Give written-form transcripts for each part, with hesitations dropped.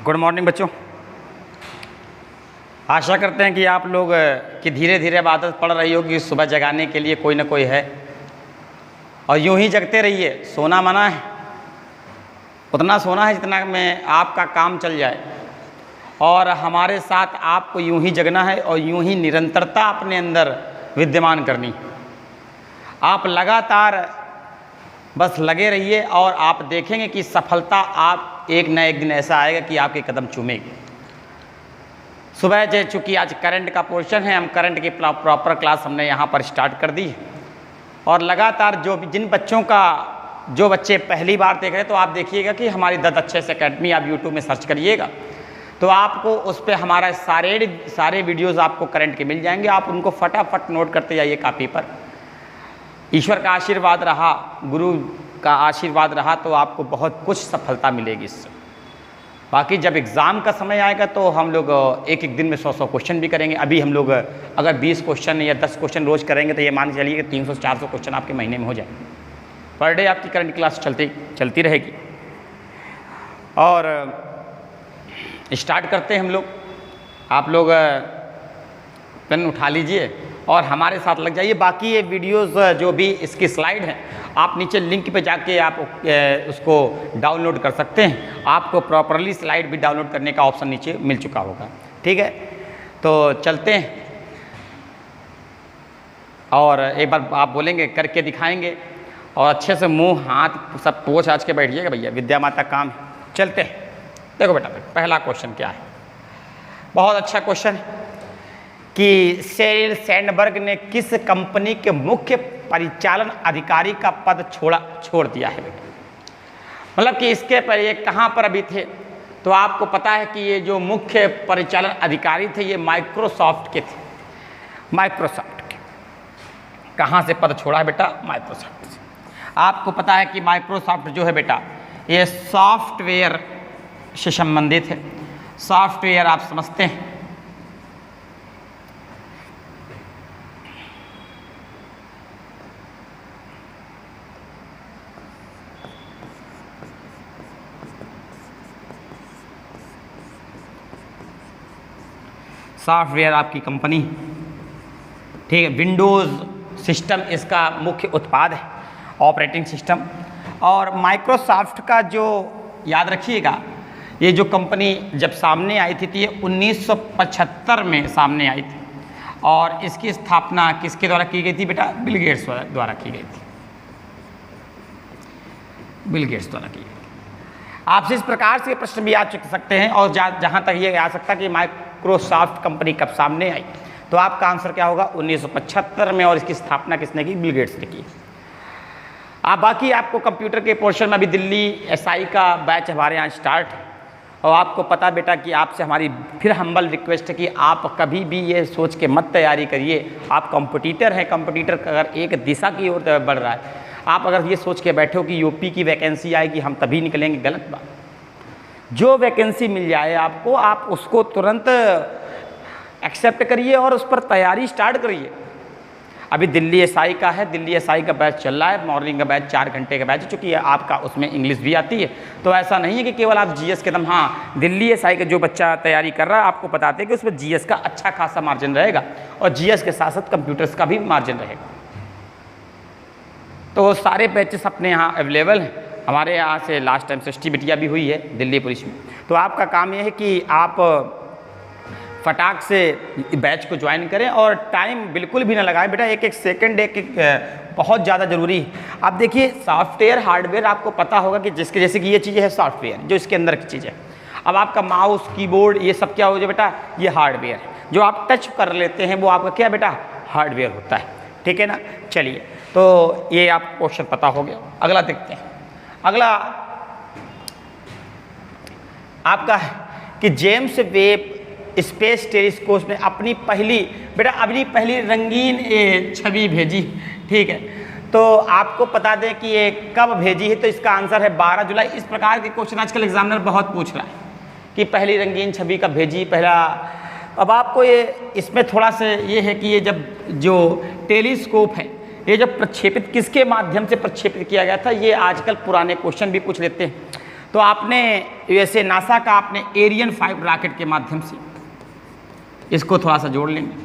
Good morning बच्चों। आशा करते हैं कि आप लोग की धीरे धीरे अब आदत पड़ रही होगी सुबह जगाने के लिए कोई ना कोई है, और यूं ही जगते रहिए। सोना मना है, उतना सोना है जितना में आपका काम चल जाए, और हमारे साथ आपको यूं ही जगना है और यूं ही निरंतरता अपने अंदर विद्यमान करनी। आप लगातार बस लगे रहिए और आप देखेंगे कि सफलता आप एक न एक दिन ऐसा आएगा कि आपके कदम चूमेगी। सुबह चूँकि आज करंट का पोर्शन है, हम करंट की प्रॉपर क्लास हमने यहाँ पर स्टार्ट कर दी है, और लगातार जिन बच्चों का जो बच्चे पहली बार देख रहे हैं, तो आप देखिएगा कि हमारी दत्त अच्छे से अकेडमी आप यूट्यूब में सर्च करिएगा तो आपको उस पर हमारा सारे वीडियोज़ आपको करंट के मिल जाएंगे। आप उनको फटाफट नोट करते जाइए कापी पर। ईश्वर का आशीर्वाद रहा, गुरु का आशीर्वाद रहा तो आपको बहुत कुछ सफलता मिलेगी इससे। बाकी जब एग्ज़ाम का समय आएगा तो हम लोग एक एक दिन में 100 क्वेश्चन भी करेंगे। अभी हम लोग अगर 20 क्वेश्चन या 10 क्वेश्चन रोज़ करेंगे तो ये मान के चलिए कि 300-400 क्वेश्चन आपके महीने में हो जाए। पर डे आपकी करंट क्लास चलती रहेगी। और स्टार्ट करते हैं हम लोग। आप लोग पेन उठा लीजिए और हमारे साथ लग जाइए। बाकी ये वीडियोस जो भी इसकी स्लाइड हैं, आप नीचे लिंक पे जाके आप उसको डाउनलोड कर सकते हैं। आपको प्रॉपरली स्लाइड भी डाउनलोड करने का ऑप्शन नीचे मिल चुका होगा। ठीक है, तो चलते हैं और एक बार आप बोलेंगे करके दिखाएंगे, और अच्छे से मुंह हाथ सब पोंछ आज के बैठिएगा भैया, विद्या माता काम है। चलते हैं। देखो बेटा, पहला क्वेश्चन क्या है, बहुत अच्छा क्वेश्चन है कि शेरिल सैंडबर्ग ने किस कंपनी के मुख्य परिचालन अधिकारी का पद छोड़ दिया है बेटा। मतलब कि इसके पर ये कहाँ पर अभी थे, तो आपको पता है कि ये जो मुख्य परिचालन अधिकारी थे ये माइक्रोसॉफ्ट के थे। माइक्रोसॉफ्ट के कहाँ से पद छोड़ा है बेटा? माइक्रोसॉफ्ट से। आपको पता है कि माइक्रोसॉफ्ट जो है बेटा ये सॉफ्टवेयर से संबंधित है। सॉफ्टवेयर आप समझते हैं, सॉफ्टवेयर आपकी कंपनी, ठीक है। विंडोज़ सिस्टम इसका मुख्य उत्पाद है, ऑपरेटिंग सिस्टम। और माइक्रोसॉफ्ट का जो याद रखिएगा, ये जो कंपनी जब सामने आई थी तो ये 1975 में सामने आई थी, और इसकी स्थापना किसके द्वारा की गई थी बेटा? बिल गेट्स द्वारा की गई थी। बिल गेट्स द्वारा की गई। आपसे इस प्रकार से प्रश्न भी आ सकते हैं, और जहाँ तक ये आ सकता है कि माइक्रोसॉफ्ट कंपनी कब सामने आई, तो आपका आंसर क्या होगा? 1975 में। और इसकी स्थापना किसने की? बिल गेट्स ने की। बाकी आपको कंप्यूटर के पोर्शन में अभी दिल्ली SI का बैच हमारे यहाँ स्टार्ट है, और आपको पता बेटा कि आपसे हमारी फिर हम्बल रिक्वेस्ट है कि आप कभी भी ये सोच के मत तैयारी करिए आप कॉम्पिटिटर हैं। कॉम्पिटिटर अगर एक दिशा की ओर बढ़ रहा है, आप अगर ये सोच के बैठे हो कि यूपी की वैकेंसी आएगी हम तभी निकलेंगे, गलत बात। जो वैकेंसी मिल जाए आपको, आप उसको तुरंत एक्सेप्ट करिए और उस पर तैयारी स्टार्ट करिए। अभी दिल्ली SI का है, दिल्ली SI का बैच चल रहा है, मॉर्निंग का बैच 4 घंटे का बैच है। चूँकि आपका उसमें इंग्लिश भी आती है, तो ऐसा नहीं है कि केवल आप GS के दम। हाँ, दिल्ली SI का जो बच्चा तैयारी कर रहा है, आपको बताते हैं कि उसमें GS का अच्छा खासा मार्जिन रहेगा, और GS के साथ साथ कंप्यूटर्स का भी मार्जिन रहेगा। तो सारे बैचेस अपने यहाँ अवेलेबल हैं। हमारे यहाँ से लास्ट टाइम सृष्टि बिटिया भी हुई है दिल्ली पुलिस में। तो आपका काम यह है कि आप फटाक से बैच को ज्वाइन करें, और टाइम बिल्कुल भी ना लगाएं बेटा। एक सेकंड बहुत ज़्यादा ज़रूरी है। आप देखिए, सॉफ्टवेयर हार्डवेयर आपको पता होगा कि जैसे कि ये चीज़ें है सॉफ्टवेयर, जो इसके अंदर की चीज़ है। अब आपका माउस कीबोर्ड ये सब क्या हो जाए बेटा? ये हार्डवेयर है। जो आप टच कर लेते हैं वो आपका क्या बेटा? हार्डवेयर होता है। ठीक है ना। चलिए, तो ये आपको क्वेश्चन पता हो गया। अगला देखते हैं। अगला आपका है कि जेम्स वेब स्पेस टेलीस्कोप ने अपनी पहली रंगीन छवि भेजी। ठीक है, तो आपको बता दें कि ये कब भेजी है, तो इसका आंसर है 12 जुलाई। इस प्रकार के क्वेश्चन आजकल एग्जामिनर बहुत पूछ रहा है कि पहली रंगीन छवि कब भेजी, पहला। अब आपको ये इसमें थोड़ा सा ये है कि ये जो टेलीस्कोप है, ये जब प्रक्षेपित किसके माध्यम से प्रक्षेपित किया गया था, ये आजकल पुराने क्वेश्चन भी पूछ लेते हैं। तो आपने वैसे नासा का आपने एरियन 5 रॉकेट के माध्यम से, इसको थोड़ा सा जोड़ लेंगे,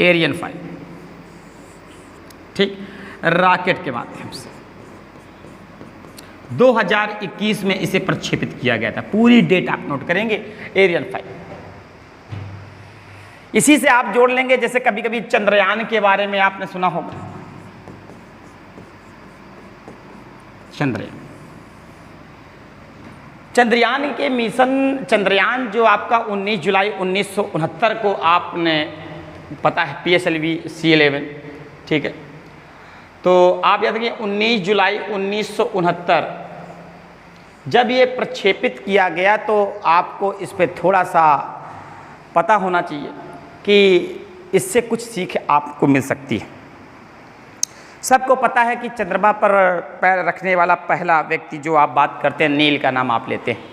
एरियन 5, ठीक, रॉकेट के माध्यम से 2021 में इसे प्रक्षेपित किया गया था। पूरी डेट आप नोट करेंगे, एरियन 5। इसी से आप जोड़ लेंगे, जैसे कभी कभी चंद्रयान के बारे में आपने सुना होगा, चंद्रयान के मिशन, चंद्रयान जो आपका 19 जुलाई 1969 को आपने पता है, PSLV C11, ठीक है। तो आप याद रखिए 19 जुलाई 1969 जब ये प्रक्षेपित किया गया, तो आपको इस पर थोड़ा सा पता होना चाहिए कि इससे कुछ सीख आपको मिल सकती है। सबको पता है कि चंद्रमा पर पैर रखने वाला पहला व्यक्ति जो आप बात करते हैं, नील का नाम आप लेते हैं,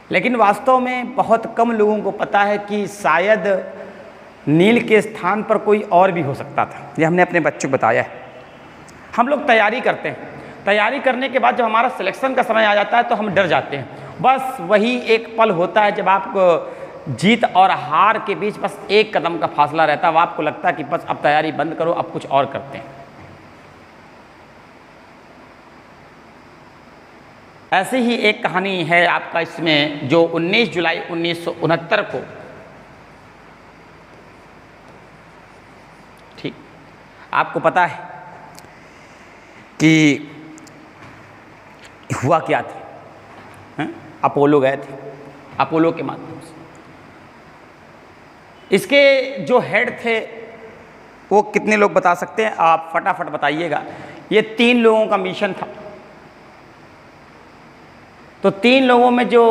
लेकिन वास्तव में बहुत कम लोगों को पता है कि शायद नील के स्थान पर कोई और भी हो सकता था। ये हमने अपने बच्चों को बताया है। हम लोग तैयारी करते हैं, तैयारी करने के बाद जब हमारा सिलेक्शन का समय आ जाता है तो हम डर जाते हैं। बस वही एक पल होता है जब आपको जीत और हार के बीच बस एक कदम का फासला रहता है। आपको लगता है कि बस अब तैयारी बंद करो, अब कुछ और करते हैं। ऐसी ही एक कहानी है आपका इसमें, जो 19 जुलाई 1969 को, ठीक, आपको पता है कि हुआ क्या था। अपोलो गए थे, अपोलो के माध्यम से। इसके जो हेड थे वो कितने लोग बता सकते हैं? आप फटाफट बताइएगा। ये 3 लोगों का मिशन था। तो 3 लोगों में जो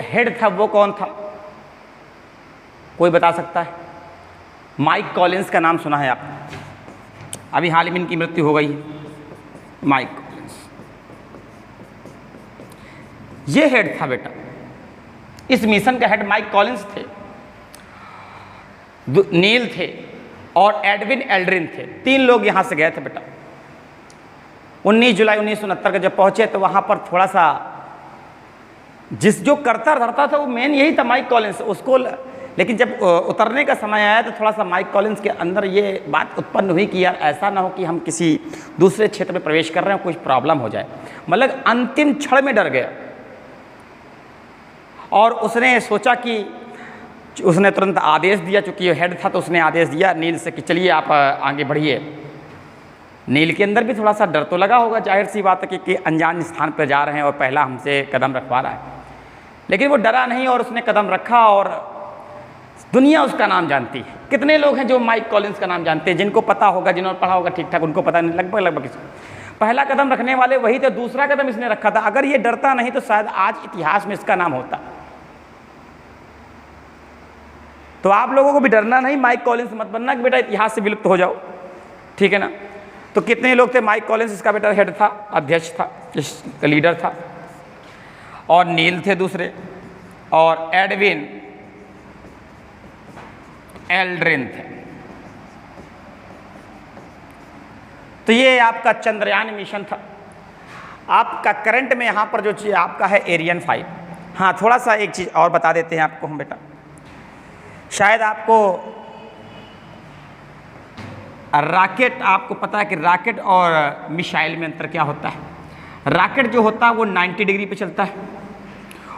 हेड था वो कौन था? कोई बता सकता है? माइक कॉलिंस का नाम सुना है आपने? अभी हाल ही में इनकी मृत्यु हो गई है, माइक कॉलिंस। ये हेड था बेटा, इस मिशन का हेड माइक कॉलिंस थे, नील थे और एडविन एल्ड्रिन थे। 3 लोग यहां से गए थे बेटा। 19 जुलाई 1969 को जब पहुंचे तो वहां पर थोड़ा सा जो करता धरता था वो मेन यही था, माइक कॉलिंस, उसको। लेकिन जब उतरने का समय आया तो थोड़ा सा माइक कॉलिंस के अंदर ये बात उत्पन्न हुई कि यार ऐसा ना हो कि हम किसी दूसरे क्षेत्र में प्रवेश कर रहे हैं, कुछ प्रॉब्लम हो जाए। मतलब अंतिम क्षण में डर गया और उसने सोचा कि उसने तुरंत आदेश दिया, चूंकि ये हेड था तो उसने आदेश दिया नील से कि चलिए आप आगे बढ़िए। नील के अंदर भी थोड़ा सा डर तो लगा होगा, जाहिर सी बात है कि अनजान स्थान पर जा रहे हैं और पहला हमसे कदम रखवा रहा है। लेकिन वो डरा नहीं और उसने कदम रखा और दुनिया उसका नाम जानती है। कितने लोग हैं जो माइक कॉलिंस का नाम जानते हैं? जिनको पता होगा, जिन्होंने पढ़ा होगा ठीक ठाक, उनको पता नहीं, लगभग पहला कदम रखने वाले वही थे। दूसरा कदम इसने रखा था। अगर ये डरता नहीं तो शायद आज इतिहास में इसका नाम होता। तो आप लोगों को भी डरना नहीं, माइक कॉलिंस मत बनना कि बेटा इतिहास से विलुप्त हो जाओ, ठीक है ना। तो कितने लोग थे? माइक कॉलिंस इसका बेटा हेड था, अध्यक्ष था, लीडर था, और नील थे दूसरे, और एडविन एल्ड्रिन थे। तो ये आपका चंद्रयान मिशन था। आपका करंट में यहाँ पर जो चीज़ आपका है एरियन 5। हाँ, थोड़ा सा एक चीज़ और बता देते हैं आपको हम बेटा। शायद आपको रॉकेट, आपको पता है कि रॉकेट और मिसाइल में अंतर क्या होता है। रॉकेट जो होता है वो 90 डिग्री पे चलता है,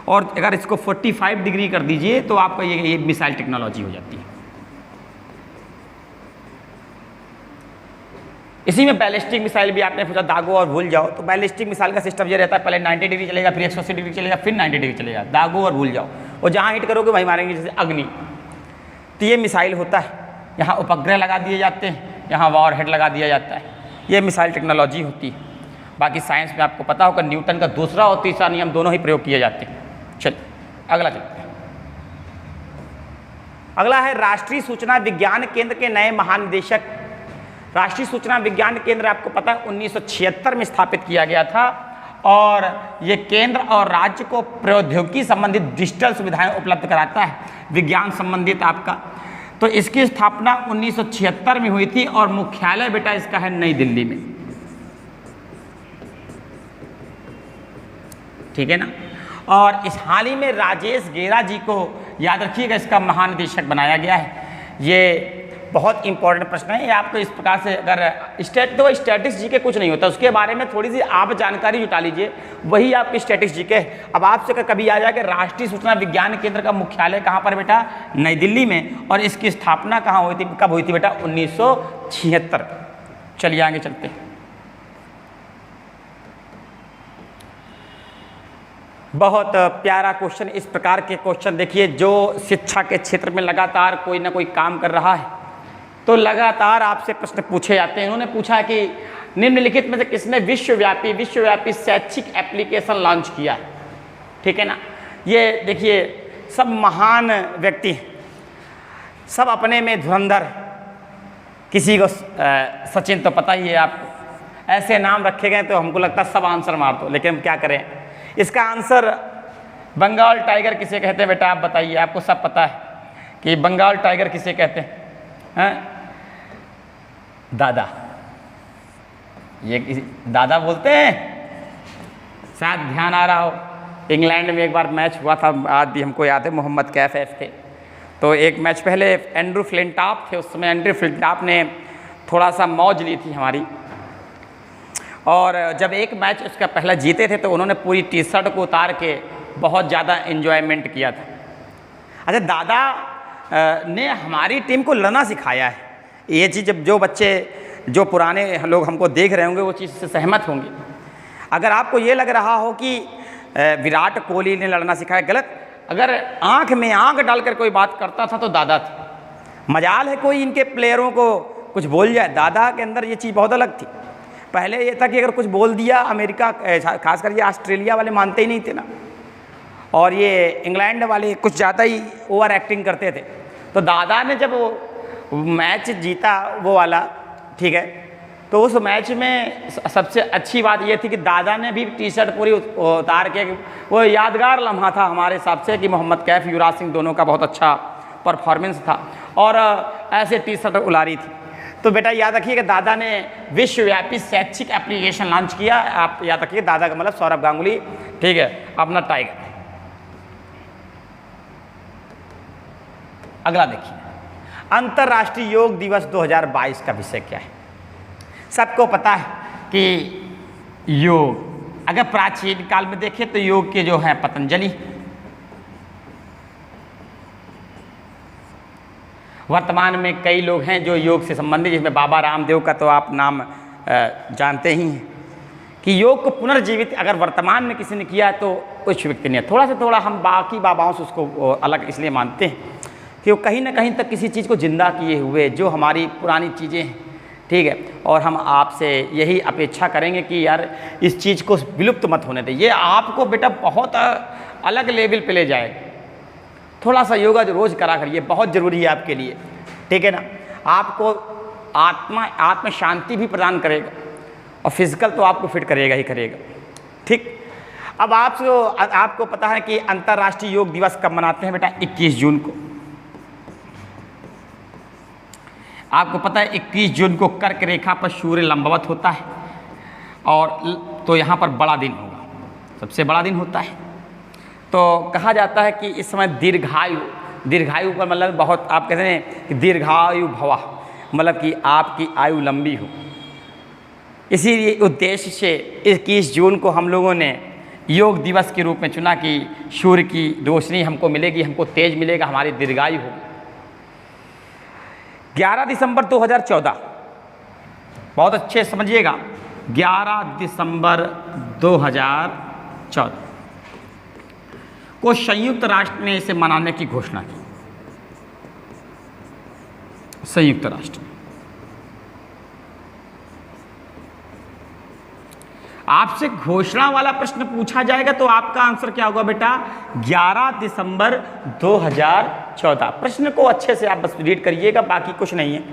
और अगर इसको 45 डिग्री कर दीजिए तो आपका ये मिसाइल टेक्नोलॉजी हो जाती है। इसी में बैलिस्टिक मिसाइल भी आपने पूछा, दागो और भूल जाओ। तो बैलिस्टिक मिसाइल का सिस्टम ये रहता है, पहले 90 डिग्री चलेगा, फिर 180 डिग्री चलेगा, फिर 90 डिग्री चलेगा। दागो और भूल जाओ, और जहाँ हिट करोगे वहीं मारेंगे, जैसे अग्नि। तो ये मिसाइल होता है, यहाँ उपग्रह लगा दिए जाते हैं, यहाँ वॉर हेड लगा दिया जाता है। ये मिसाइल टेक्नोलॉजी होती है। बाकी साइंस में आपको पता होगा न्यूटन का दूसरा और तीसरा नियम दोनों ही प्रयोग किए जाते हैं। चलिए अगला चलते हैं। अगला है राष्ट्रीय सूचना विज्ञान केंद्र के नए महानिदेशक। राष्ट्रीय सूचना विज्ञान केंद्र आपको पता है 1976 में स्थापित किया गया था, और ये केंद्र और राज्य को प्रौद्योगिकी संबंधित डिजिटल सुविधाएं उपलब्ध कराता है, विज्ञान संबंधित आपका। तो इसकी स्थापना 1976 में हुई थी, और मुख्यालय बेटा इसका है नई दिल्ली में। ठीक है ना। और इस हाल ही में राजेश गेरा जी को याद रखिएगा, इसका महानिदेशक बनाया गया है। ये बहुत इंपॉर्टेंट प्रश्न है, ये आपको इस प्रकार से अगर स्टैटिक्स जी के कुछ नहीं होता, उसके बारे में थोड़ी सी आप जानकारी जुटा लीजिए, वही आपकी स्टैटिक्स जी के। अब आपसे अगर कभी आ जाए कि राष्ट्रीय सूचना विज्ञान केंद्र का मुख्यालय कहाँ पर बेटा, नई दिल्ली में, और इसकी स्थापना कहाँ हुई थी, कब हुई थी बेटा, 1976। चलिए आगे चलते हैं। बहुत प्यारा क्वेश्चन, इस प्रकार के क्वेश्चन देखिए, जो शिक्षा के क्षेत्र में लगातार कोई ना कोई काम कर रहा है तो लगातार आपसे प्रश्न पूछे जाते हैं। उन्होंने पूछा कि निम्नलिखित में से किसने विश्वव्यापी शैक्षिक एप्लीकेशन लॉन्च किया है, ठीक है ना। ये देखिए सब महान व्यक्ति हैं, सब अपने में धुरंधर। किसी को सचिन तो पता ही है आपको, ऐसे नाम रखे गए तो हमको लगता है सब आंसर मार दो, लेकिन हम क्या करें। इसका आंसर बंगाल टाइगर किसे कहते हैं बेटा, आप बताइए। आपको सब पता है कि बंगाल टाइगर किसे कहते हैं? दादा, ये दादा बोलते हैं, शायद ध्यान आ रहा हो। इंग्लैंड में एक बार मैच हुआ था, आज भी हमको याद है, मोहम्मद कैफ थे। तो एक मैच पहले एंड्रू फ्लिंटॉप थे, उस समय एंड्रू फ्लिंटॉप ने थोड़ा सा मौज ली थी हमारी, और जब एक मैच उसका पहला जीते थे तो उन्होंने पूरी टी शर्ट को उतार के बहुत ज़्यादा इन्जॉयमेंट किया था। अच्छा, दादा ने हमारी टीम को लड़ना सिखाया है। ये चीज़ जब जो बच्चे, जो पुराने लोग हमको देख रहे होंगे वो चीज़ से सहमत होंगे। अगर आपको ये लग रहा हो कि विराट कोहली ने लड़ना सिखाया, गलत। अगर आँख में आँख डालकर कोई बात करता था तो दादा थे। मजाल है कोई इनके प्लेयरों को कुछ बोल जाए, दादा के अंदर ये चीज़ बहुत अलग थी। पहले ये था कि अगर कुछ बोल दिया, अमेरिका खासकर ये ऑस्ट्रेलिया वाले मानते ही नहीं थे ना, और ये इंग्लैंड वाले कुछ ज़्यादा ही ओवर एक्टिंग करते थे। तो दादा ने जब वो मैच जीता वो वाला, ठीक है, तो उस मैच में सबसे अच्छी बात ये थी कि दादा ने भी टी शर्ट पूरी उतार के, वो यादगार लम्हा था हमारे हिसाब से कि मोहम्मद कैफ, युवराज सिंह दोनों का बहुत अच्छा परफॉर्मेंस था, और ऐसे टी शर्ट उलारी थी। तो बेटा याद रखिए कि दादा ने विश्वव्यापी शैक्षिक एप्लीकेशन लॉन्च किया। आप याद रखिए, दादा का मतलब सौरभ गांगुली, ठीक है, अपना टाइगर। अगला देखिए, अंतर्राष्ट्रीय योग दिवस 2022 का विषय क्या है। सबको पता है कि योग, अगर प्राचीन काल में देखें तो योग के जो हैं पतंजलि, वर्तमान में कई लोग हैं जो योग से संबंधित, जिसमें बाबा रामदेव का तो आप नाम जानते ही हैं कि योग को पुनर्जीवित अगर वर्तमान में किसी ने किया है तो कुछ व्यक्ति नहीं है। थोड़ा से थोड़ा हम बाकी बाबाओं से उसको अलग इसलिए मानते हैं कि वो कहीं ना कहीं तक किसी चीज़ को जिंदा किए हुए, जो हमारी पुरानी चीज़ें हैं, ठीक है। और हम आपसे यही अपेक्षा करेंगे कि यार इस चीज़ को विलुप्त मत होने दें। ये आपको बेटा बहुत अलग लेवल पे ले जाएगा। थोड़ा सा योगा जो रोज़ करा करिए, बहुत ज़रूरी है आपके लिए, ठीक है ना। आपको आत्म शांति भी प्रदान करेगा और फिजिकल तो आपको फिट करेगा ही करेगा, ठीक। अब आपको पता है कि अंतर्राष्ट्रीय योग दिवस कब मनाते हैं बेटा, 21 जून को। आपको पता है 21 जून को कर्क रेखा पर सूर्य लंबवत होता है, और तो यहाँ पर बड़ा दिन होगा, सबसे बड़ा दिन होता है। तो कहा जाता है कि इस समय दीर्घायु पर मतलब बहुत, आप कहते हैं कि दीर्घायु भवा, मतलब कि आपकी आयु लंबी हो। इसी उद्देश्य से 21 जून को हम लोगों ने योग दिवस के रूप में चुना कि सूर्य की रोशनी हमको मिलेगी, हमको तेज मिलेगा, हमारी दीर्घायु होगी। 11 दिसंबर 2014, बहुत अच्छे समझिएगा, 11 दिसंबर 2014 को संयुक्त राष्ट्र ने इसे मनाने की घोषणा की। संयुक्त राष्ट्र आपसे घोषणा वाला प्रश्न पूछा जाएगा तो आपका आंसर क्या होगा बेटा, 11 दिसंबर 2014। प्रश्न को अच्छे से आप बस रीड करिएगा, बाकी कुछ नहीं है।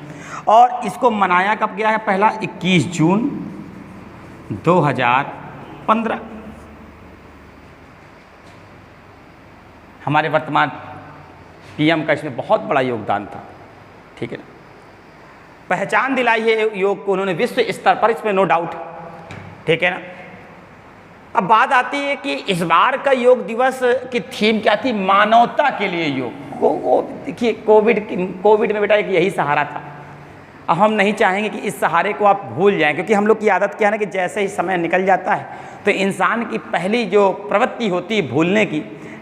और इसको मनाया कब गया है, पहला 21 जून 2015। हमारे वर्तमान पीएम का इसमें बहुत बड़ा योगदान था, ठीक है ना। पहचान दिलाई है योग को उन्होंने विश्व स्तर पर, इसमें नो डाउट, ठीक है ना। अब बात आती है कि इस बार का योग दिवस की थीम क्या थी? मानवता के लिए योग। देखिए कोविड में बेटा एक यही सहारा था। अब हम नहीं चाहेंगे कि इस सहारे को आप भूल जाएं, क्योंकि हम लोग की आदत क्या है ना कि जैसे ही समय निकल जाता है तो इंसान की पहली जो प्रवृत्ति होती है भूलने की,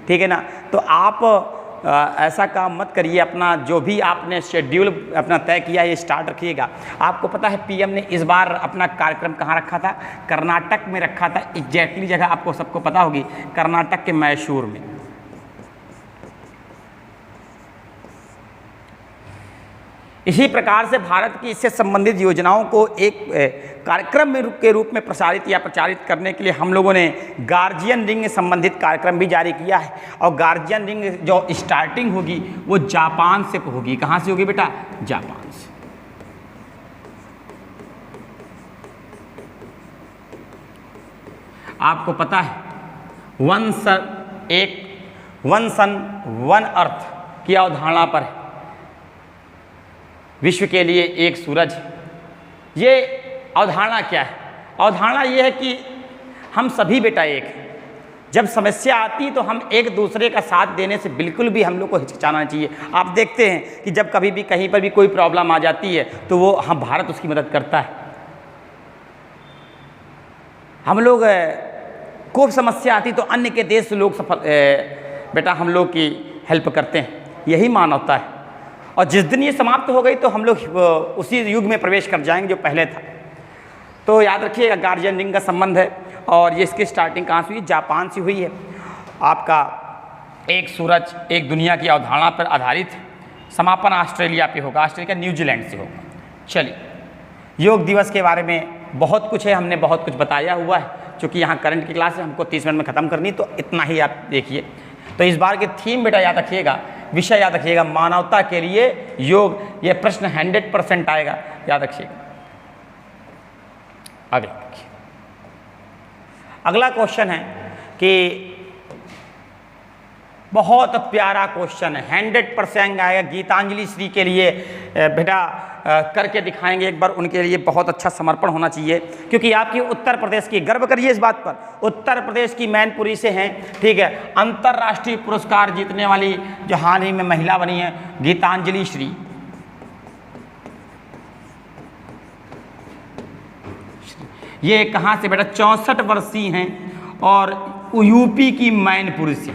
ठीक है ना। तो आप ऐसा काम मत करिए। अपना जो भी आपने शेड्यूल अपना तय किया है स्टार्ट रखिएगा। आपको पता है पीएम ने इस बार अपना कार्यक्रम कहाँ रखा था? कर्नाटक में रखा था। एग्जैक्टली जगह आपको सबको पता होगी, कर्नाटक के मैसूर में। इसी प्रकार से भारत की इससे संबंधित योजनाओं को एक कार्यक्रम के रूप में प्रसारित या प्रचारित करने के लिए हम लोगों ने गार्जियन रिंग संबंधित कार्यक्रम भी जारी किया है। और गार्जियन रिंग जो स्टार्टिंग होगी वो जापान से होगी। कहाँ से होगी बेटा? जापान से। आपको पता है वन सन वन अर्थ की अवधारणा पर है, विश्व के लिए एक सूरज। ये अवधारणा क्या है? अवधारणा ये है कि हम सभी बेटा एक हैं। जब समस्या आती तो हम एक दूसरे का साथ देने से बिल्कुल भी हम लोग को हिचकिचाना चाहिए। आप देखते हैं कि जब कभी भी कहीं पर भी कोई प्रॉब्लम आ जाती है तो वो हम भारत उसकी मदद करता है। हम लोग खूब समस्या आती तो अन्य के देश लोग बेटा हम लोग की हेल्प करते हैं। यही मानवता है। और जिस दिन ये समाप्त हो गई तो हम लोग उसी युग में प्रवेश कर जाएंगे जो पहले था। तो याद रखिएगा गार्जियन रिंग का संबंध है। और ये इसकी स्टार्टिंग कहाँ से हुई? जापान से हुई है। आपका एक सूरज एक दुनिया की अवधारणा पर आधारित है। समापन ऑस्ट्रेलिया पे होगा, ऑस्ट्रेलिया न्यूजीलैंड से होगा। चलिए, योग दिवस के बारे में बहुत कुछ है, हमने बहुत कुछ बताया हुआ है। चूँकि यहाँ करंट की क्लास है, हमको 30 मिनट में ख़त्म करनी, तो इतना ही आप देखिए। तो इस बार की थीम बेटा याद रखिएगा, विषय याद रखिएगा, मानवता के लिए योग। ये प्रश्न 100% आएगा, याद रखिएगा। आगे देखिए, अगला क्वेश्चन है कि बहुत प्यारा क्वेश्चन है, 100% आएगा। गीतांजलि श्री के लिए बेटा करके दिखाएंगे एक बार। उनके लिए बहुत अच्छा समर्पण होना चाहिए, क्योंकि आपकी उत्तर प्रदेश की, गर्व करिए इस बात पर, उत्तर प्रदेश की मैनपुरी से हैं, ठीक है। अंतर्राष्ट्रीय पुरस्कार जीतने वाली जो हाल ही में महिला बनी है गीतांजलि श्री। ये कहाँ से बेटा? 64 वर्षीय हैं और यूपी की मैनपुरी से।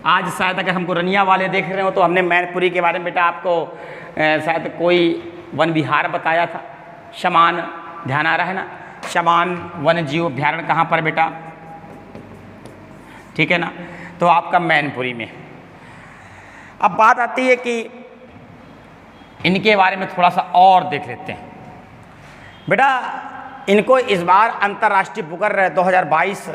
आज शायद अगर हमको रनिया वाले देख रहे हो तो हमने मैनपुरी के बारे में बेटा आपको शायद कोई वन विहार बताया था, शमान, ध्यान आ रहा है ना? शमान वन जीव अभ्यारण्य कहाँ पर बेटा? ठीक है ना? तो आपका मैनपुरी में। अब बात आती है कि इनके बारे में थोड़ा सा और देख लेते हैं बेटा। इनको इस बार अंतर्राष्ट्रीय बुकर 2022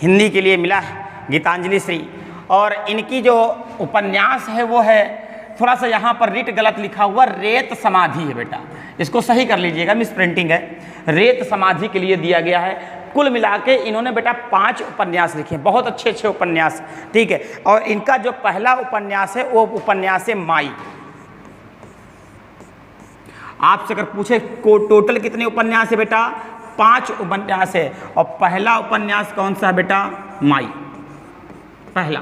हिंदी के लिए मिला है, गीतांजलि श्री। और इनकी जो उपन्यास है वो है, थोड़ा सा यहाँ पर रीट गलत लिखा हुआ, रेत समाधि है बेटा, इसको सही कर लीजिएगा, मिस प्रिंटिंग है। रेत समाधि के लिए दिया गया है। कुल मिला के इन्होंने बेटा 5 उपन्यास लिखे हैं, बहुत अच्छे अच्छे उपन्यास, ठीक है। और इनका जो पहला उपन्यास है वो उपन्यास है माई। आपसे अगर पूछे टोटल कितने उपन्यास है बेटा? 5 उपन्यास है। और पहला उपन्यास कौन सा है बेटा? माई, पहला।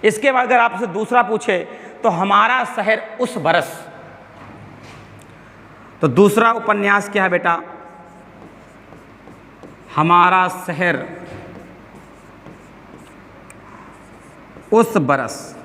इसके बाद अगर आपसे दूसरा पूछे तो हमारा शहर उस बरस, तो दूसरा उपन्यास क्या है बेटा? हमारा शहर उस बरस।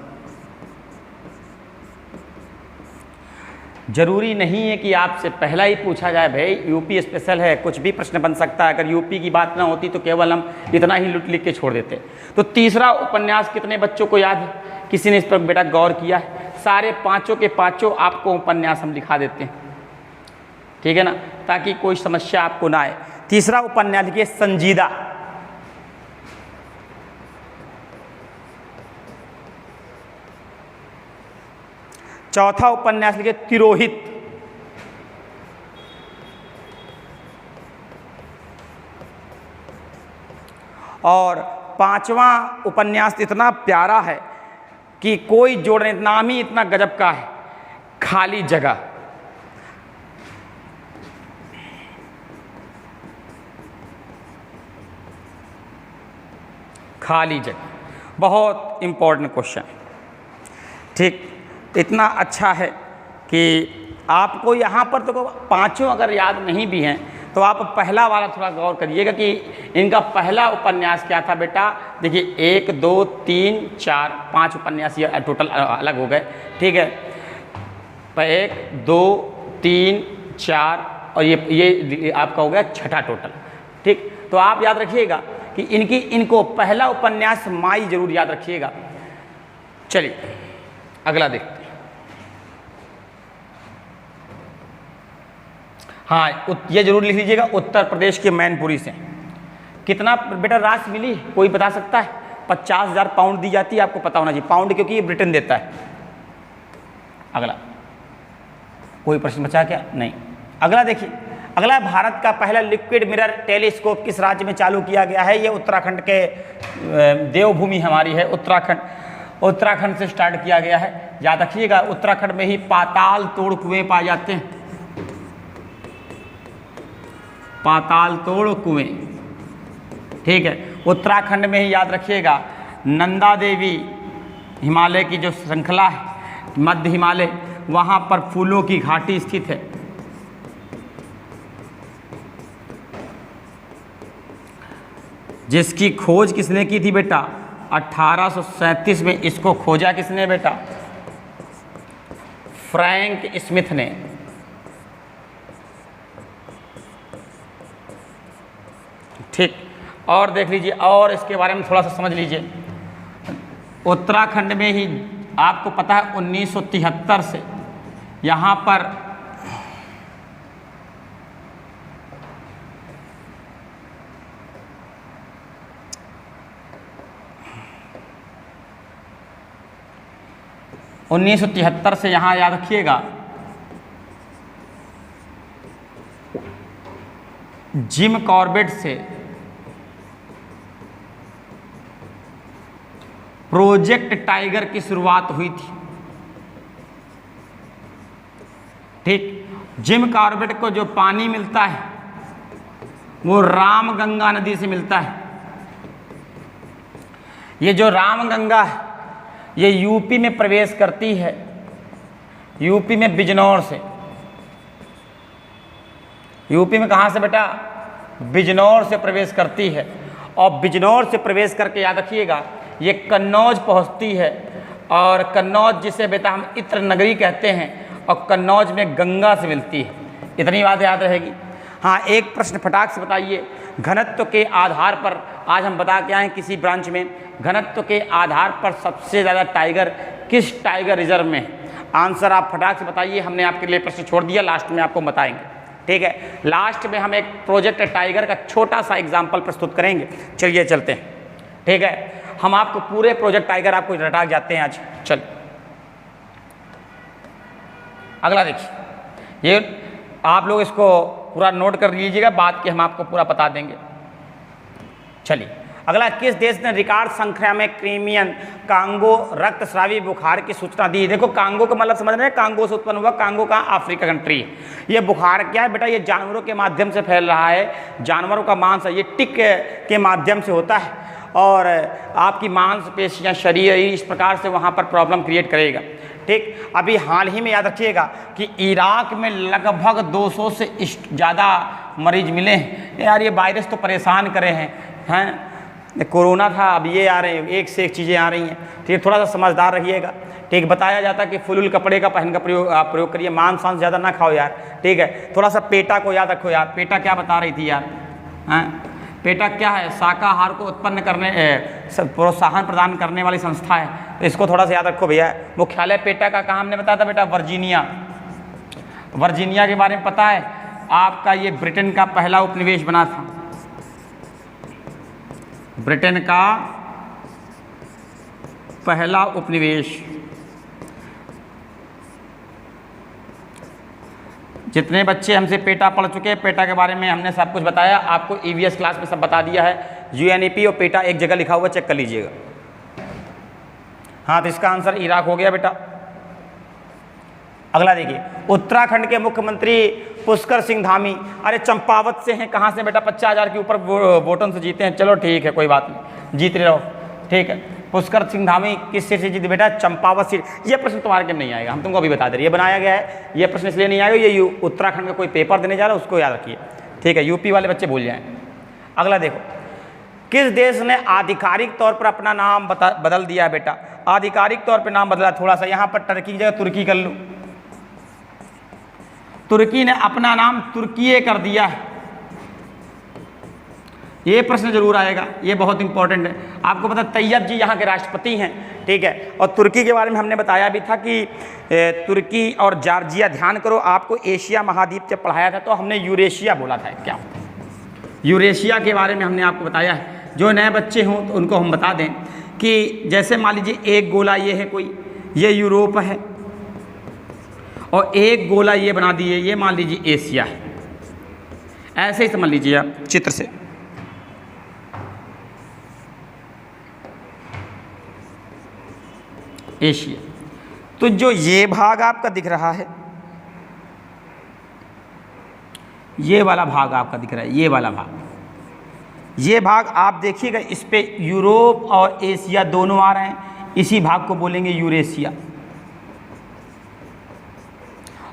जरूरी नहीं है कि आपसे पहला ही पूछा जाए, भाई यूपी स्पेशल है, कुछ भी प्रश्न बन सकता है। अगर यूपी की बात ना होती तो केवल हम इतना ही लिख के छोड़ देते। तो तीसरा उपन्यास कितने बच्चों को याद है? किसी ने इस पर बेटा गौर किया है? सारे पांचों के पांचों आपको उपन्यास हम दिखा देते हैं, ठीक है ना, ताकि कोई समस्या आपको ना आए। तीसरा उपन्यास लिखिए संजीदा। चौथा उपन्यास लिखिए तिरोहित। और पांचवा उपन्यास इतना प्यारा है कि कोई जोड़ने, नाम ही इतना गजब का है, खाली जगह। खाली जगह, बहुत इम्पोर्टेंट क्वेश्चन। ठीक, इतना अच्छा है कि आपको यहाँ पर तो पांचों अगर याद नहीं भी हैं तो आप पहला वाला थोड़ा गौर करिएगा कि इनका पहला उपन्यास क्या था बेटा। देखिए 1 2 3 4 5 उपन्यास ये टोटल अलग हो गए। ठीक है, 1 2 3 4 और ये आपका हो गया छठा टोटल। ठीक, तो आप याद रखिएगा कि इनको पहला उपन्यास माई जरूर याद रखिएगा। चलिए अगला देखते हैं। हाँ, ये जरूर लिख लीजिएगा, उत्तर प्रदेश के मैनपुरी से कितना बेटा राशि मिली, कोई बता सकता है? 50,000 पाउंड दी जाती है, आपको पता होना चाहिए, पाउंड क्योंकि ये ब्रिटेन देता है। अगला कोई प्रश्न बचा क्या? नहीं। अगला देखिए, अगला भारत का पहला लिक्विड मिरर टेलीस्कोप किस राज्य में चालू किया गया है? ये उत्तराखंड के देवभूमि हमारी है उत्तराखंड से स्टार्ट किया गया है। याद रखिएगा, उत्तराखंड में ही पाताल तोड़ कुएं पाए जाते हैं, पाताल तोड़ कुएं। ठीक है, उत्तराखंड में ही याद रखिएगा नंदा देवी हिमालय की जो श्रृंखला है, मध्य हिमालय, वहाँ पर फूलों की घाटी स्थित है। जिसकी खोज किसने की थी बेटा? 1837 में इसको खोजा किसने बेटा? फ्रैंक स्मिथ ने। ठीक, और देख लीजिए, और इसके बारे में थोड़ा सा समझ लीजिए। उत्तराखंड में ही आपको पता है 1973 से यहाँ पर यहाँ याद रखिएगा जिम कॉर्बेट से प्रोजेक्ट टाइगर की शुरुआत हुई थी। ठीक, जिम कॉर्बेट को जो पानी मिलता है वो रामगंगा नदी से मिलता है। ये जो रामगंगा है ये यूपी में प्रवेश करती है, यूपी में बिजनौर से। यूपी में कहाँ से बेटा? बिजनौर से प्रवेश करती है, और बिजनौर से प्रवेश करके याद रखिएगा ये कन्नौज पहुँचती है, और कन्नौज जिसे बेटा हम इत्र नगरी कहते हैं, और कन्नौज में गंगा से मिलती है। इतनी बात याद रहेगी। हाँ, एक प्रश्न फटाक से बताइए, घनत्व के आधार पर आज हम बता के आए किसी ब्रांच में, घनत्व के आधार पर सबसे ज़्यादा टाइगर किस टाइगर रिजर्व में है? आंसर आप फटाक से बताइए, हमने आपके लिए प्रश्न छोड़ दिया, लास्ट में आपको बताएंगे। ठीक है, लास्ट में हम एक प्रोजेक्ट टाइगर का छोटा सा एग्जाम्पल प्रस्तुत करेंगे। चलिए चलते हैं। ठीक है, हम आपको पूरे प्रोजेक्ट टाइगर आपको रटा जाते हैं आज। चल अगला देखिए, ये आप लोग इसको पूरा नोट कर लीजिएगा, बाद के हम आपको पूरा बता देंगे। चलिए अगला, किस देश ने रिकॉर्ड संख्या में क्रीमियन कांगो रक्तस्रावी बुखार की सूचना दी? देखो कांगो का मतलब समझ रहे हैं, कांगो से उत्पन्न हुआ, कांगो का अफ्रीका कंट्री है। ये बुखार क्या है बेटा? ये जानवरों के माध्यम से फैल रहा है, जानवरों का मांस है, ये टिक के माध्यम से होता है, और आपकी मांसपेशियां, शरीर इस प्रकार से वहाँ पर प्रॉब्लम क्रिएट करेगा। ठीक, अभी हाल ही में याद रखिएगा कि इराक में लगभग 200 से ज़्यादा मरीज मिले हैं। यार ये वायरस तो परेशान करे हैं, कोरोना था, अब ये आ रहे हैं, एक से एक चीज़ें आ रही हैं। ठीक, थोड़ा सा समझदार रहिएगा। ठीक, बताया जाता है कि फुल कपड़े का पहन का प्रयोग करिए, मांस वांस ज़्यादा ना खाओ यार। ठीक है, थोड़ा सा पेटा को याद रखो यार। पेटा क्या बता रही थी यार? हैं, पेटा क्या है? शाकाहार को उत्पन्न करने प्रोत्साहन प्रदान करने वाली संस्था है, तो इसको थोड़ा सा याद रखो भैया। मुख्यालय पेटा का कहाँ हमने बताया था बेटा? वर्जीनिया। वर्जीनिया के बारे में पता है आपका? ये ब्रिटेन का पहला उपनिवेश बना था, ब्रिटेन का पहला उपनिवेश। जितने बच्चे हमसे पेटा पढ़ चुके हैं, पेटा के बारे में हमने सब कुछ बताया, आपको ईवीएस क्लास में सब बता दिया है। यूएनईपी और पेटा एक जगह लिखा हुआ, चेक कर लीजिएगा। हाँ, तो इसका आंसर इराक हो गया बेटा। अगला देखिए, उत्तराखंड के मुख्यमंत्री पुष्कर सिंह धामी, अरे चंपावत से हैं। कहाँ से बेटा? 50,000 के ऊपर वोटों से जीते हैं। चलो ठीक है, कोई बात नहीं, जीत रहे रहो। ठीक है। पुष्कर सिंह धामी किस सीट से जीती बेटा? चंपावत सीट। ये प्रश्न तुम्हारे के नहीं आएगा, हम तुमको अभी बता दे रहे, ये बनाया गया है, ये प्रश्न इसलिए नहीं आएगा, ये उत्तराखंड का कोई पेपर देने जा रहा है, उसको याद रखिए, ठीक है, यूपी वाले बच्चे भूल जाएं। अगला देखो, किस देश ने आधिकारिक तौर पर अपना नाम बदल दिया बेटा? आधिकारिक तौर पर नाम बदला, थोड़ा सा यहाँ पर टर्की की जगह तुर्की कर लो। तुर्की ने अपना नाम तुर्कीये कर दिया है। ये प्रश्न जरूर आएगा, ये बहुत इंपॉर्टेंट है। आपको पता तैयब जी यहाँ के राष्ट्रपति हैं, ठीक है। और तुर्की के बारे में हमने बताया भी था कि तुर्की और जॉर्जिया, ध्यान करो, आपको एशिया महाद्वीप जब पढ़ाया था तो हमने यूरेशिया बोला था। क्या यूरेशिया के बारे में हमने आपको बताया है। जो नए बच्चे हों तो उनको हम बता दें कि जैसे मान लीजिए एक गोला ये है कोई, ये यूरोप है, और एक गोला ये बना दिए, ये मान लीजिए एशिया है। ऐसे ही समझ लीजिए आप चित्र से। एशिया, तो जो ये भाग आपका दिख रहा है, ये वाला भाग आपका दिख रहा है, ये वाला भाग, ये भाग आप देखिएगा, इस पे यूरोप और एशिया दोनों आ रहे हैं, इसी भाग को बोलेंगे यूरेशिया।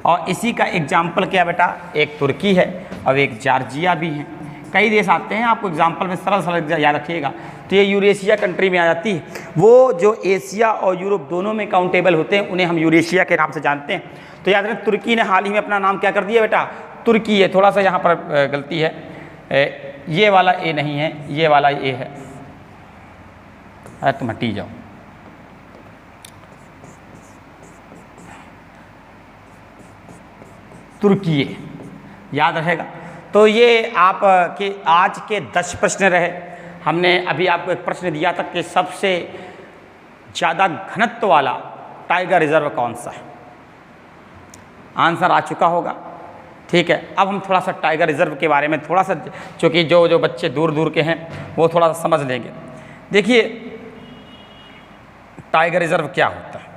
और इसी का एग्जाम्पल क्या बेटा? एक तुर्की है और एक जॉर्जिया भी है। कई देश आते हैं, आपको एग्जाम्पल में सरल सरल याद रखिएगा। तो ये यूरेशिया कंट्री में आ जाती है। वो जो एशिया और यूरोप दोनों में काउंटेबल होते हैं, उन्हें हम यूरेशिया के नाम से जानते हैं। तो याद रखें, तुर्की ने हाल ही में अपना नाम क्या कर दिया बेटा? तुर्की है। थोड़ा सा यहाँ पर गलती है, ये वाला ए नहीं है, ये वाला ए है। अरे तुम हटी जाओ। तुर्की याद रहेगा। तो ये आप के आज के 10 प्रश्न रहे। हमने अभी आपको एक प्रश्न दिया था कि सबसे ज़्यादा घनत्व वाला टाइगर रिजर्व कौन सा है? आंसर आ चुका होगा, ठीक है। अब हम थोड़ा सा टाइगर रिजर्व के बारे में थोड़ा सा, चूँकि जो बच्चे दूर दूर के हैं वो थोड़ा सा समझ लेंगे। देखिए टाइगर रिजर्व क्या होता है।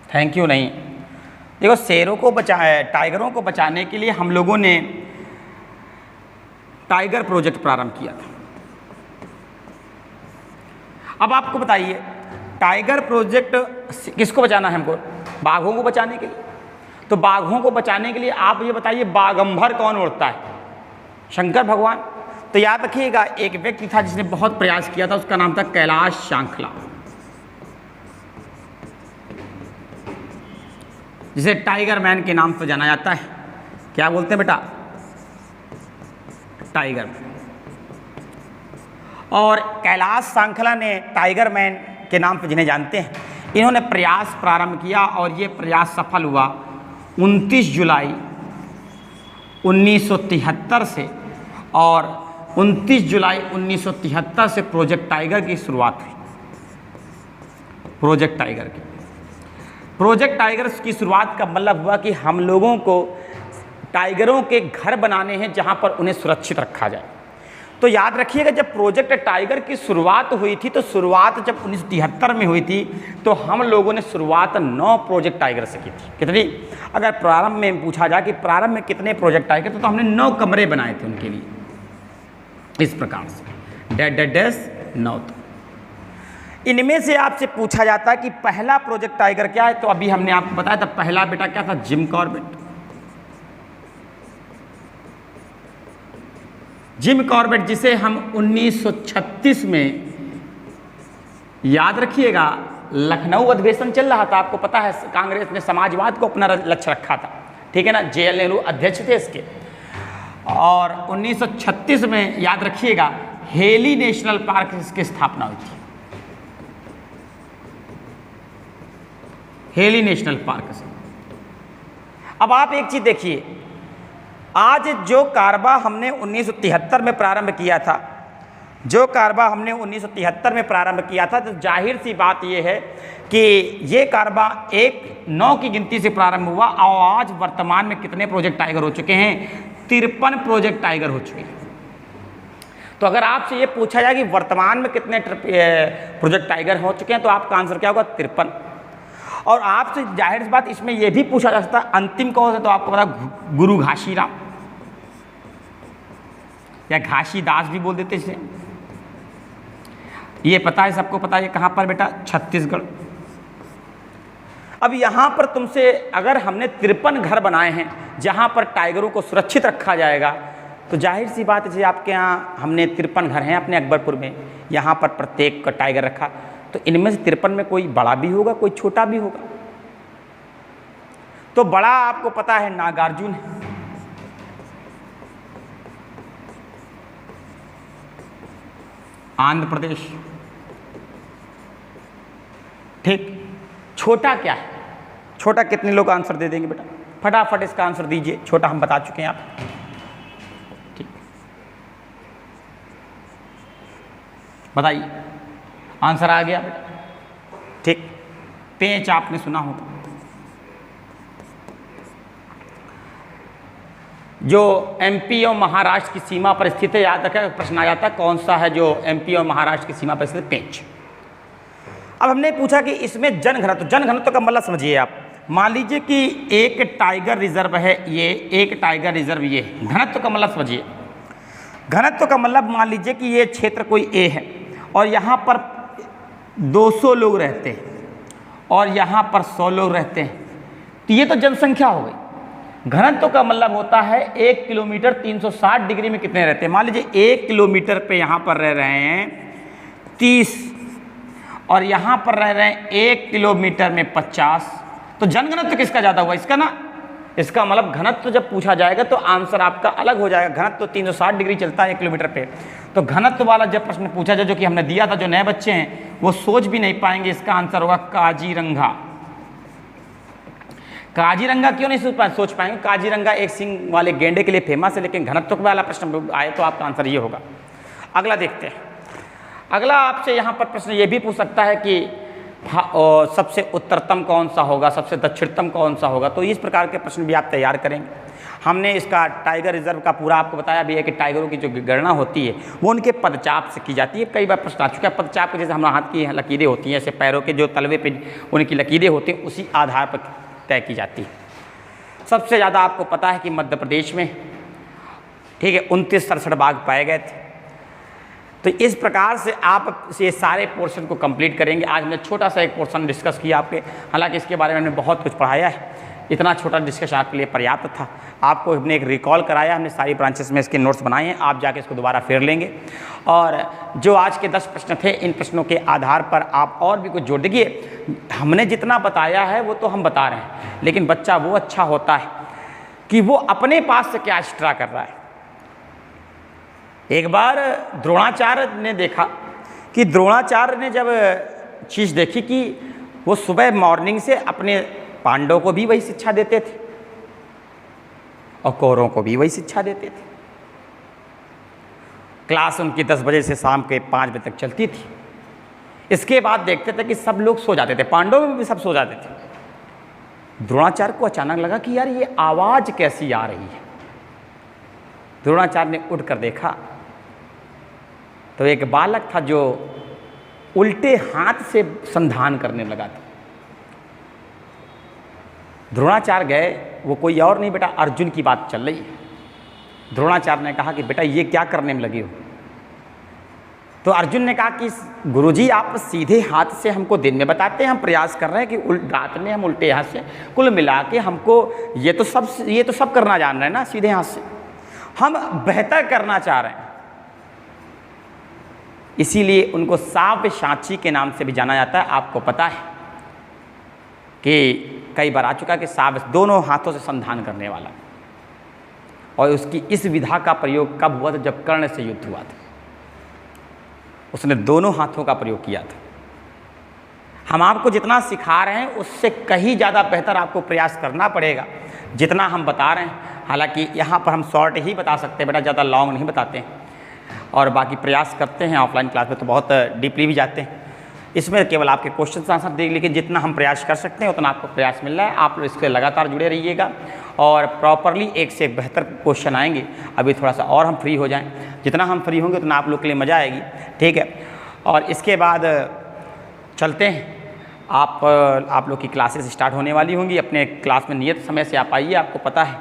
थैंक यू नहीं, देखो शेरों को टाइगरों को बचाने के लिए हम लोगों ने टाइगर प्रोजेक्ट प्रारंभ किया था। अब आपको बताइए, टाइगर प्रोजेक्ट किसको बचाना है हमको? बाघों को बचाने के लिए। तो बाघों को बचाने के लिए आप ये बताइए, बाघंबर कौन उड़ता है? शंकर भगवान। तो याद रखिएगा, एक व्यक्ति था जिसने बहुत प्रयास किया था, उसका नाम था कैलाश सांखला, जिसे टाइगर मैन के नाम से जाना जाता है। क्या बोलते हैं बेटा? टाइगर। और कैलाश सांखला ने टाइगर मैन के नाम पर जिन्हें जानते हैं, इन्होंने प्रयास प्रारंभ किया और ये प्रयास सफल हुआ। 29 जुलाई 1973 से, और 29 जुलाई 1973 से प्रोजेक्ट टाइगर की शुरुआत हुई। प्रोजेक्ट टाइगर की शुरुआत का मतलब हुआ कि हम लोगों को टाइगरों के घर बनाने हैं जहां पर उन्हें सुरक्षित रखा जाए। तो याद रखिएगा, जब प्रोजेक्ट टाइगर की शुरुआत हुई थी, तो शुरुआत जब 1973 में हुई थी, तो हम लोगों ने शुरुआत 9 प्रोजेक्ट टाइगर से की थी। कितनी? अगर प्रारंभ में पूछा जाए कि प्रारंभ में कितने प्रोजेक्ट टाइगर, तो हमने 9 कमरे बनाए थे उनके लिए, इस प्रकार से डैश 9। इनमें से आपसे पूछा जाता है कि पहला प्रोजेक्ट टाइगर क्या है, तो अभी हमने आपको बताया था, पहला बेटा क्या था? Jim Corbett. जिम कॉर्बेट, जिसे हम 1936 में, याद रखिएगा, लखनऊ अधिवेशन चल रहा था, आपको पता है, कांग्रेस ने समाजवाद को अपना लक्ष्य रखा था, ठीक है ना, JL नेहरू अध्यक्ष थे इसके। और 1936 में याद रखिएगा, हेली नेशनल पार्क की स्थापना हुई थी। हेली नेशनल पार्क से। अब आप एक चीज देखिए, आज जो कारबा हमने 1973 में प्रारंभ किया था, जो कारबा हमने 1973 में प्रारंभ किया था, तो जाहिर सी बात यह है कि ये कारबा 9 की गिनती से प्रारंभ हुआ, और आज वर्तमान में कितने प्रोजेक्ट टाइगर हो चुके हैं? 53 प्रोजेक्ट टाइगर हो चुके हैं। तो अगर आपसे ये पूछा जाए कि वर्तमान में कितने प्रोजेक्ट टाइगर हो चुके हैं, तो आपका आंसर क्या होगा? 53। और आपसे जाहिर सी बात इसमें यह भी पूछा जा सकता है अंतिम कौन है, तो आपको पता गुरु घासीराम। या घासीदास भी बोल देते इसे। ये पता है, सबको पता है ये कहाँ पर बेटा, छत्तीसगढ़। अब यहाँ पर तुमसे अगर हमने 53 घर बनाए हैं जहाँ पर टाइगरों को सुरक्षित रखा जाएगा, तो जाहिर सी बात है जैसे आपके यहाँ हमने 53 घर हैं अपने अकबरपुर में, यहाँ पर प्रत्येक का टाइगर रखा, तो इनमें से 53 में कोई बड़ा भी होगा कोई छोटा भी होगा। तो बड़ा आपको पता है नागार्जुन है, आंध्र प्रदेश, ठीक। छोटा क्या है, छोटा कितने लोग आंसर दे देंगे बेटा, फटाफट इसका आंसर दीजिए। छोटा हम बता चुके हैं आप, ठीक, बताइए। आंसर आ गया बेटा, ठीक। पेंच आपने सुना होगा, जो एमपी और महाराष्ट्र की सीमा पर स्थित है। याद रखा, प्रश्न आ जाता है कौन सा है जो एमपी और महाराष्ट्र की सीमा पर स्थित है, पेंच। अब हमने पूछा कि इसमें जनघनत्व, जनघनत्व का मतलब समझिए आप, मान लीजिए कि एक टाइगर रिजर्व है, ये एक टाइगर रिजर्व, ये घनत्व का मतलब समझिए। घनत्व का मतलब मान लीजिए कि ये क्षेत्र कोई ए है और यहाँ पर 200 लोग रहते हैं और यहाँ पर 100 लोग रहते हैं, तो ये तो जनसंख्या हो गई। घनत्व का मतलब होता है 1 किलोमीटर 360 डिग्री में कितने रहते हैं। मान लीजिए 1 किलोमीटर पे यहाँ पर रह रहे हैं 30 और यहाँ पर रह रहे हैं 1 किलोमीटर में 50, तो जनघनत्व किसका ज़्यादा हुआ, इसका ना। इसका मतलब घनत्व जब पूछा जाएगा तो आंसर आपका अलग हो जाएगा। घनत्व तो 360 डिग्री चलता है 1 किलोमीटर पे, तो घनत्व वाला जब प्रश्न पूछा जाए, जो कि हमने दिया था, जो नए बच्चे हैं वो सोच भी नहीं पाएंगे, इसका आंसर होगा काजीरंगा। काजीरंगा क्यों नहीं सोच पाएंगे, काजीरंगा एक सिंग वाले गेंडे के लिए फेमस है, लेकिन घनत्व वाला प्रश्न आए तो आपका आंसर ये होगा। अगला देखते हैं। अगला आपसे यहाँ पर प्रश्न ये भी पूछ सकता है कि सबसे उत्तरतम कौन सा होगा, सबसे दक्षिणतम कौन सा होगा, तो इस प्रकार के प्रश्न भी आप तैयार करेंगे। हमने इसका टाइगर रिजर्व का पूरा आपको बताया भी है कि टाइगरों की जो गणना होती है वो उनके पदचाप से की जाती है। कई बार प्रश्न आ चुका है, पदचाप के जैसे हमारे हाथ की लकीरें होती हैं, ऐसे पैरों के जो तलवे पे उनकी लकीरें होती हैं, उसी आधार पर तय की जाती है। सबसे ज़्यादा आपको पता है कि मध्य प्रदेश में, ठीक है, 29 सरसठ बाघ पाए गए थे। तो इस प्रकार से आप ये सारे पोर्शन को कंप्लीट करेंगे। आज हमने छोटा सा एक पोर्शन डिस्कस किया आपके, हालांकि इसके बारे में हमने बहुत कुछ पढ़ाया है, इतना छोटा डिस्कस आपके लिए पर्याप्त था। आपको हमने एक रिकॉल कराया, हमने सारी ब्रांचेस में इसके नोट्स बनाए हैं, आप जाके इसको दोबारा फेर लेंगे। और जो आज के 10 प्रश्न थे, इन प्रश्नों के आधार पर आप और भी कुछ जोड़ दीजिए। हमने जितना बताया है वो तो हम बता रहे हैं, लेकिन बच्चा वो अच्छा होता है कि वो अपने पास से क्या एक्स्ट्रा कर रहा है। एक बार द्रोणाचार्य ने देखा कि द्रोणाचार्य ने जब चीज़ देखी कि वो सुबह मॉर्निंग से अपने पांडवों को भी वही शिक्षा देते थे और कौरवों को भी वही शिक्षा देते थे। क्लास उनकी 10 बजे से शाम के 5 बजे तक चलती थी। इसके बाद देखते थे कि सब लोग सो जाते थे, पांडव भी सब सो जाते थे। द्रोणाचार्य को अचानक लगा कि यार ये आवाज़ कैसी आ रही है। द्रोणाचार्य ने उठकर देखा तो एक बालक था जो उल्टे हाथ से संधान करने लगा था। द्रोणाचार्य गए, वो कोई और नहीं बेटा अर्जुन की बात चल रही है। द्रोणाचार्य ने कहा कि बेटा ये क्या करने में लगे हो। तो अर्जुन ने कहा कि गुरुजी आप सीधे हाथ से हमको दिन में बताते हैं, हम प्रयास कर रहे हैं कि रात में हम उल्टे हाथ से, कुल मिला के हमको ये तो सब करना जान रहे हैं ना सीधे हाथ से, हम बेहतर करना चाह रहे हैं। इसीलिए उनको साव्य साची के नाम से भी जाना जाता है। आपको पता है कि कई बार आ चुका कि साव्य दोनों हाथों से संधान करने वाला, और उसकी इस विधा का प्रयोग कब हुआ था, जब कर्ण से युद्ध हुआ था, उसने दोनों हाथों का प्रयोग किया था। हम आपको जितना सिखा रहे हैं उससे कहीं ज़्यादा बेहतर आपको प्रयास करना पड़ेगा जितना हम बता रहे हैं। हालांकि यहाँ पर हम शॉर्ट ही बता सकते हैं बेटा, ज़्यादा लॉन्ग नहीं बताते हैं, और बाकी प्रयास करते हैं। ऑफलाइन क्लास में तो बहुत डीपली भी जाते हैं, इसमें केवल आपके क्वेश्चन आंसर देख, लेकिन जितना हम प्रयास कर सकते हैं उतना आपको प्रयास मिल रहा है। आप इससे लगातार जुड़े रहिएगा और प्रॉपरली एक से एक बेहतर क्वेश्चन आएंगे। अभी थोड़ा सा और हम फ्री हो जाएं, जितना हम फ्री होंगे उतना आप लोग के लिए मज़ा आएगी, ठीक है। और इसके बाद चलते हैं, आप लोग की क्लासेस स्टार्ट होने वाली होंगी। अपने क्लास में नियत समय से आप आइए। आपको पता है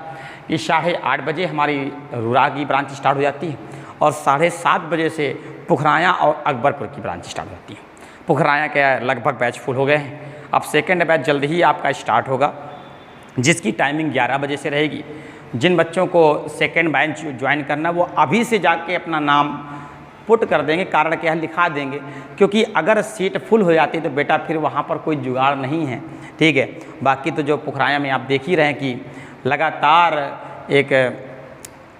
कि 8:30 बजे हमारी रुरा की ब्रांच स्टार्ट हो जाती है और 7:30 बजे से पुखराया और अकबरपुर की ब्रांच स्टार्ट होती है। पुखराया के लगभग बैच फुल हो गए हैं, अब सेकेंड बैच जल्द ही आपका स्टार्ट होगा, जिसकी टाइमिंग 11 बजे से रहेगी। जिन बच्चों को सेकेंड बैच ज्वाइन करना वो अभी से जाके अपना नाम पुट कर देंगे, कारण क्या है लिखा देंगे, क्योंकि अगर सीट फुल हो जाती है तो बेटा फिर वहाँ पर कोई जुगाड़ नहीं है, ठीक है। बाकी तो जो पुखराया में आप देख ही रहे हैं कि लगातार एक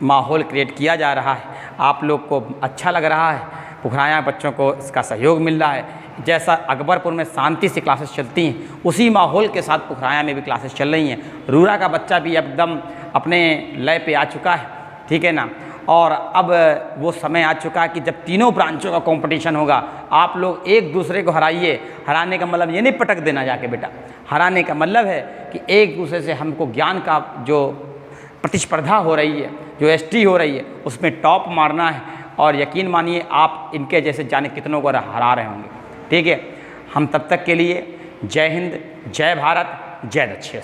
माहौल क्रिएट किया जा रहा है, आप लोग को अच्छा लग रहा है, पुखराया बच्चों को इसका सहयोग मिल रहा है। जैसा अकबरपुर में शांति से क्लासेस चलती हैं उसी माहौल के साथ पुखराया में भी क्लासेस चल रही हैं। रूरा का बच्चा भी एकदम अपने लय पे आ चुका है, ठीक है ना। और अब वो समय आ चुका है कि जब तीनों ब्रांचों का कंपटीशन होगा, आप लोग एक दूसरे को हराइए। हराने का मतलब ये नहीं पटक देना जाके बेटा, हराने का मतलब है कि एक दूसरे से हमको ज्ञान का जो प्रतिस्पर्धा हो रही है, जो एसटी हो रही है, उसमें टॉप मारना है। और यकीन मानिए आप इनके जैसे जाने कितनों को हरा रहे होंगे, ठीक है। हम तब तक के लिए जय हिंद, जय भारत, जय दक्षिण।